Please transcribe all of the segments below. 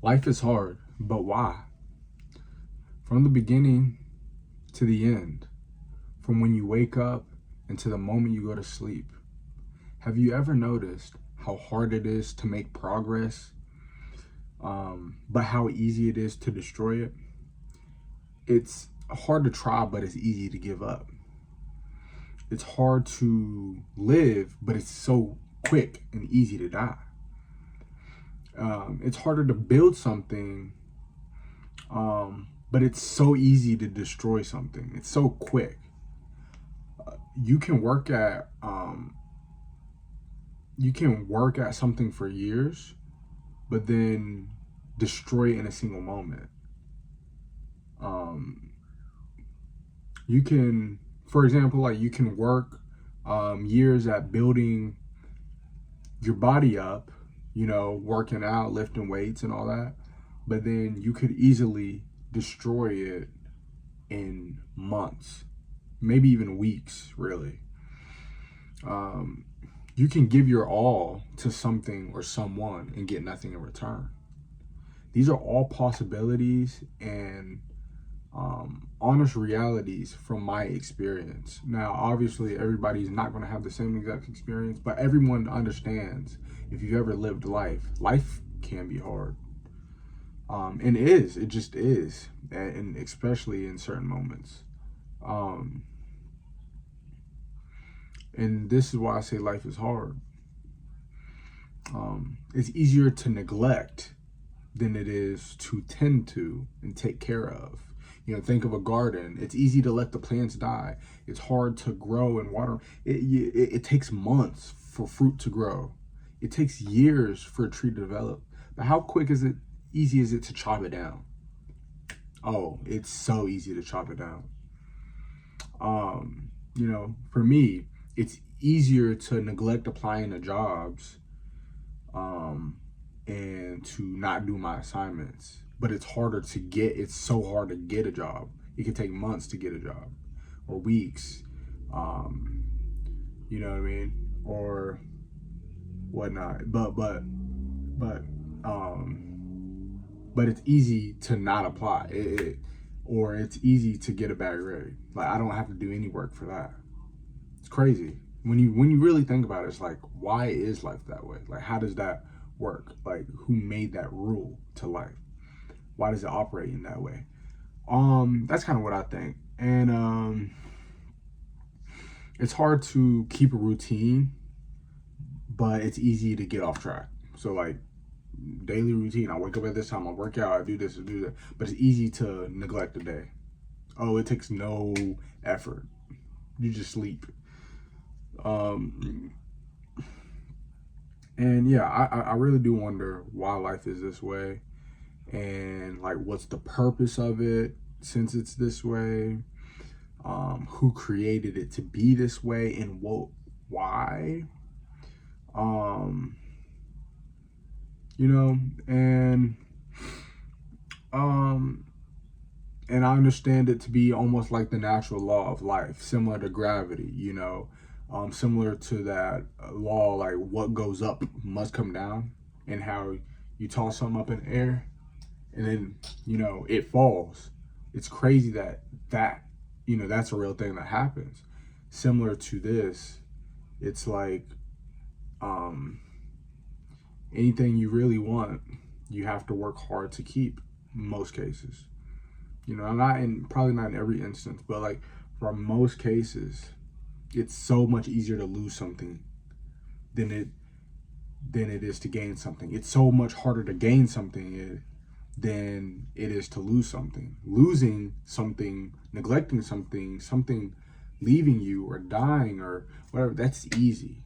Life is hard, but why? From the beginning to the end, from when you wake up and to the moment you go to sleep. Have you ever noticed how hard it is to make progress, but how easy it is to destroy it? It's hard to try, but it's easy to give up. It's hard to live, but it's so quick and easy to die. It's harder to build something, but it's so easy to destroy something. It's so quick. You can work at something for years, but then destroy it in a single moment. Um, you can, for example, like you can work years at building your body up, working out, lifting weights and all that, but then you could easily destroy it in months, maybe even weeks, really. Um, you can give your all to something or someone and get nothing in return. These are all possibilities and honest realities from my experience. Now, obviously, everybody's not going to have the same exact experience, but everyone understands if you've ever lived life, life can be hard. And it just is, and especially in certain moments. Um, and this is why I say life is hard. It's easier to neglect than it is to tend to and take care of. Think of a garden. It's easy to let the plants die. It's hard to grow and water. It takes months for fruit to grow. It takes years for a tree to develop. But how easy is it to chop it down? Oh, it's so easy to chop it down. For me, it's easier to neglect applying to jobs and to not do my assignments. But it's so hard to get a job. It can take months to get a job or weeks. You know what I mean? Or whatnot. But it's easy to not apply. Or it's easy to get a bad grade. Like I don't have to do any work for that. It's crazy. When you really think about it, it's like, why is life that way? Like, how does that work? Like, who made that rule to life? Why does it operate in that way? That's kind of what I think. And it's hard to keep a routine, but it's easy to get off track. So like daily routine, I wake up at this time, I work out, I do this, I do that. But it's easy to neglect the day. Oh, it takes no effort. You just sleep. And yeah, I really do wonder why life is this way and like what's the purpose of it since it's this way, who created it to be this way and why, um, and um, and I understand it to be almost like the natural law of life, similar to gravity, similar to that law, like what goes up must come down, and how you toss something up in the air and then, it falls. It's crazy that's a real thing that happens. Similar to this, it's like anything you really want, you have to work hard to keep in most cases. Probably not in every instance, but like for most cases, it's so much easier to lose something than it is to gain something. It's so much harder to gain something than it is to lose something. Losing something, neglecting something leaving you or dying or whatever, that's easy.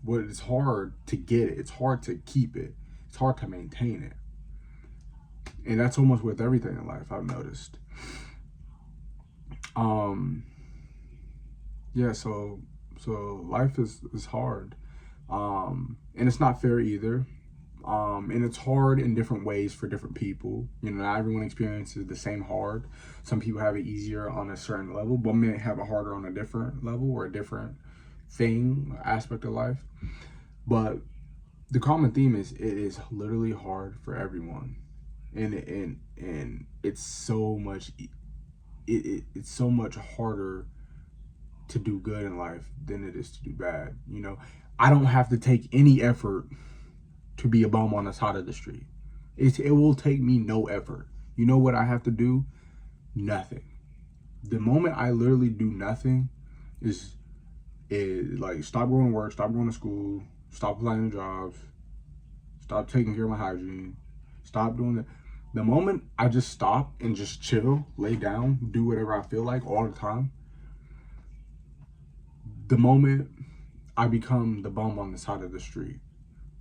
But it's hard to get it. It's hard to keep it. It's hard to maintain it. And that's almost with everything in life, I've noticed. Yeah, so life is hard. And it's not fair either. And it's hard in different ways for different people. Not everyone experiences the same hard. Some people have it easier on a certain level, but may have it harder on a different level or a different thing, aspect of life. But the common theme is it is literally hard for everyone. and it's so much it's so much harder to do good in life than it is to do bad. You know, I don't have to take any effort to be a bum on the side of the street. It will take me no effort. You know what I have to do? Nothing. The moment I literally do nothing is like stop going to work, stop going to school, stop applying to jobs, stop taking care of my hygiene, stop doing that. The moment I just stop and just chill, lay down, do whatever I feel like all the time, the moment I become the bum on the side of the street.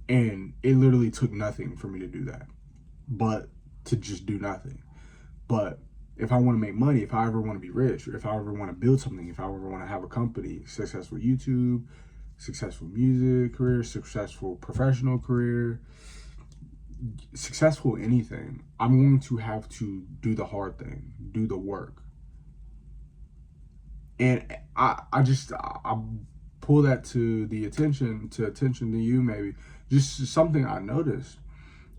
And it literally took nothing for me to do that, but to just do nothing. But if I want to make money, if I ever want to be rich, or if I ever want to build something, if I ever want to have a company, successful YouTube, successful music career, successful professional career, successful anything, I'm going to have to do the hard thing, do the work. And I pull that to attention to you, maybe just something I noticed.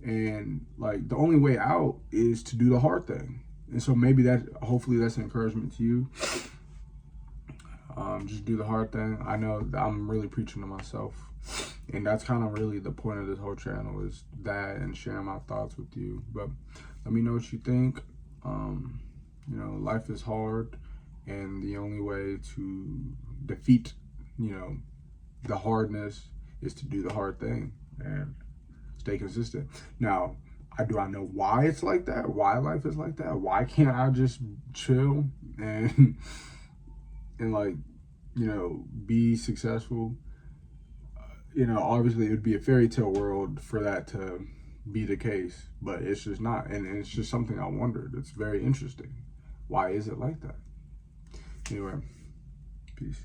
And like the only way out is to do the hard thing. And so maybe hopefully that's an encouragement to you. Just do the hard thing. I know that I'm really preaching to myself, and that's kind of really the point of this whole channel, is that, and sharing my thoughts with you. But let me know what you think. You know, life is hard, and the only way to defeat, you know, the hardness is to do the hard thing and stay consistent. Now, do I know why it's like that? Why life is like that? Why can't I just chill and like, you know, be successful? You know, obviously it would be a fairy tale world for that to be the case, but it's just not. And it's just something I wondered. It's very interesting. Why is it like that? Anyway, peace.